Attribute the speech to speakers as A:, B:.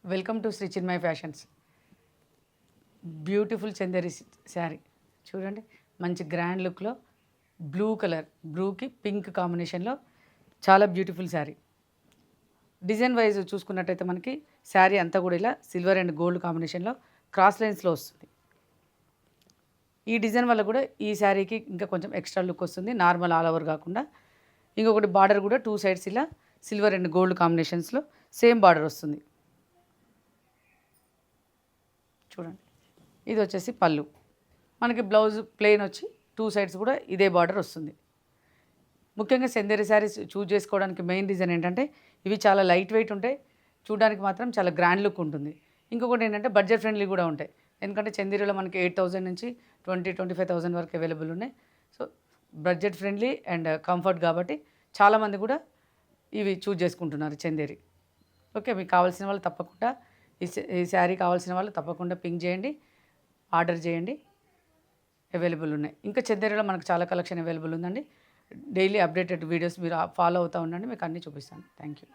A: Welcome to Shri Chinmaya fashions. Beautiful Chanderi sari చూడండి, మంచి grand లుక్లో బ్లూ కలర్, బ్లూకి పింక్ కాంబినేషన్లో చాలా బ్యూటిఫుల్ శారీ. డిజైన్ వైజ్ చూసుకున్నట్టయితే మనకి శారీ అంతా కూడా ఇలా సిల్వర్ అండ్ గోల్డ్ కాంబినేషన్లో క్రాస్ లైన్స్లో వస్తుంది. ఈ డిజైన్ వల్ల కూడా ఈ శారీకి ఇంకా కొంచెం ఎక్స్ట్రా లుక్ వస్తుంది, నార్మల్ ఆల్ ఓవర్ కాకుండా. ఇంకొకటి బార్డర్ కూడా 2 సైడ్స్ ఇలా సిల్వర్ అండ్ గోల్డ్ కాంబినేషన్స్లో సేమ్ బార్డర్ వస్తుంది. చూడండి, ఇది వచ్చేసి పళ్ళు. మనకి బ్లౌజ్ ప్లెయిన్ వచ్చి 2 సైడ్స్ కూడా ఇదే బార్డర్ వస్తుంది. ముఖ్యంగా చందేరి శారీస్ చూజ్ చేసుకోవడానికి మెయిన్ రీజన్ ఏంటంటే ఇవి చాలా లైట్ వెయిట్ ఉంటాయి, చూడడానికి మాత్రం చాలా గ్రాండ్ లుక్ ఉంటుంది. ఇంకొకటి ఏంటంటే బడ్జెట్ ఫ్రెండ్లీ కూడా ఉంటాయి. ఎందుకంటే చందేరిలో మనకి 8,000 నుంచి 25,000 వరకు అవైలబుల్ ఉన్నాయి. So budget friendly and comfort కాబట్టి చాలామంది కూడా ఇవి చూజ్ చేసుకుంటున్నారు చందేరి. ఓకే, మీకు కావాల్సిన వాళ్ళు తప్పకుండా ఈ శారీ కావాల్సిన వాళ్ళు తప్పకుండా పింక్ చేయండి, ఆర్డర్ చేయండి. అవైలబుల్ ఉన్నాయి. ఇంకా చందేరిలో మనకు చాలా కలెక్షన్ అవైలబుల్ ఉందండి. డైలీ అప్డేటెడ్ వీడియోస్ మీరు ఫాలో అవుతూ ఉండండి, మీకు అన్నీ చూపిస్తాను. Thank you.